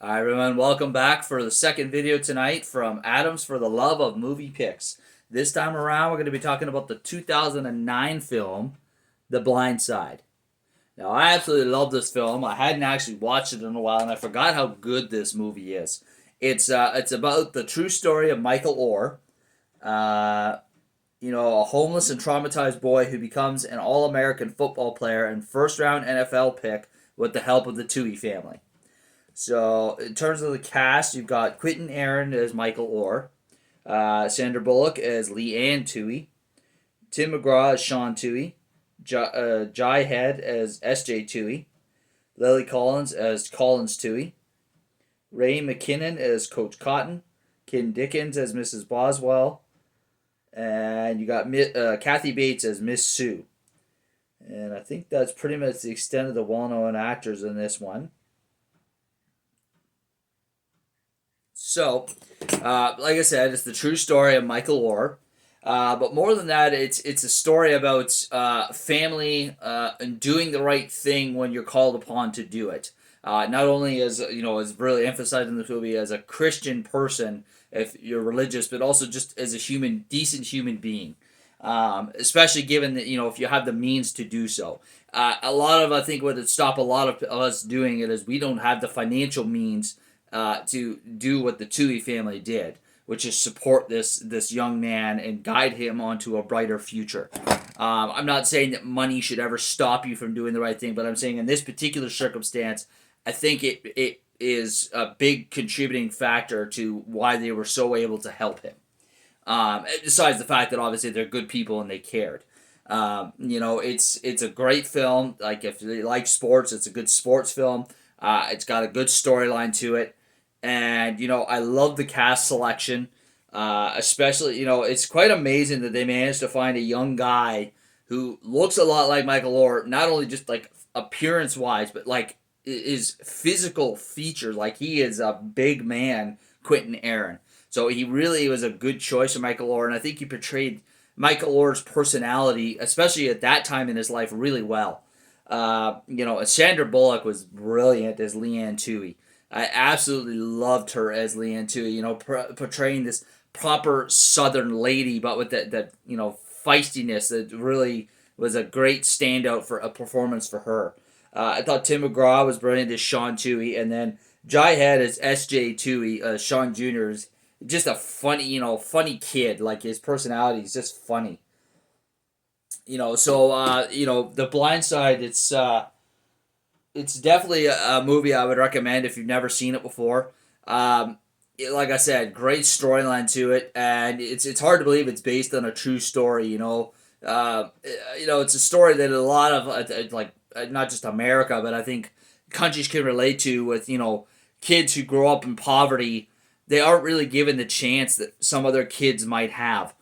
Hi everyone, welcome back for the second video tonight from Adams for the Love of Movie Picks. This time around, we're going to be talking about the 2009 film, The Blind Side. Now, I absolutely love this film. I hadn't actually watched it in a while, and I forgot how good this movie is. It's about the true story of Michael Orr, uh, a homeless and traumatized boy who becomes an All-American football player and first-round NFL pick with the help of the Toohey family. So, in terms of the cast, you've got Quentin Aaron as Michael Orr, Sandra Bullock as Leanne Toohey, Tim McGraw as Sean Toohey, Jai Head as S.J. Toohey, Lily Collins as Collins Toohey, Ray McKinnon as Coach Cotton, Kim Dickens as Mrs. Boswell, and you got Kathy Bates as Miss Sue. And I think that's pretty much the extent of the well-known actors in this one. So, like I said, it's the true story of Michael Orr. But more than that, it's a story about family and doing the right thing when you're called upon to do it. Not only as as really emphasized in this movie as a Christian person, if you're religious, but also just as a decent human being. Especially given that if you have the means to do so. A lot of I think what would stop a lot of us doing it is we don't have the financial means to do what the Toohey family did, which is support this young man and guide him onto a brighter future. I'm not saying that money should ever stop you from doing the right thing, but I'm saying in this particular circumstance, I think it is a big contributing factor to why they were so able to help him. Besides the fact that obviously they're good people and they cared. It's a great film. Like if you like sports, it's a good sports film. It's got a good storyline to it. And I love the cast selection, especially it's quite amazing that they managed to find a young guy who looks a lot like Michael Orr, not only just like appearance wise, but like his physical features. Like he is a big man, Quentin Aaron. So he really was a good choice for Michael Orr, and I think he portrayed Michael Orr's personality, especially at that time in his life, really well. Sandra Bullock was brilliant as Leanne Toohey. I absolutely loved her as Leanne Toohey. Portraying this proper Southern lady, but with that feistiness that really was a great standout for a performance for her. I thought Tim McGraw was brilliant as Sean Toohey, and then Jai Head as S.J. Toohey. Sean Jr. is just a funny kid. Like his personality is just funny. The Blind Side. It's definitely a movie I would recommend if you've never seen it before. Like I said, great storyline to it, and it's hard to believe it's based on a true story. It's a story that a lot of not just America, but I think countries can relate to with kids who grow up in poverty. They aren't really given the chance that some other kids might have.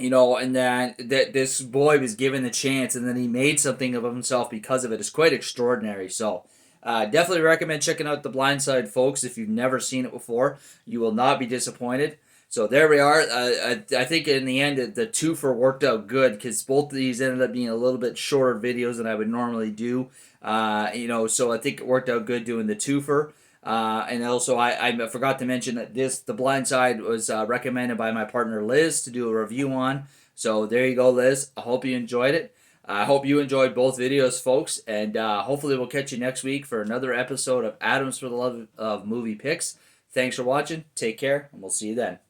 And then that this boy was given the chance, and then he made something of himself because of it. It's quite extraordinary. So, definitely recommend checking out The Blind Side, folks. If you've never seen it before, you will not be disappointed. So there we are. I think in the end, the twofer worked out good because both of these ended up being a little bit shorter videos than I would normally do. So I think it worked out good doing the twofer. And also, I forgot to mention that The Blind Side was recommended by my partner Liz to do a review on. So there you go, Liz. I hope you enjoyed it. I hope you enjoyed both videos, folks. And hopefully we'll catch you next week for another episode of Adams for the Love of Movie Picks. Thanks for watching. Take care, and we'll see you then.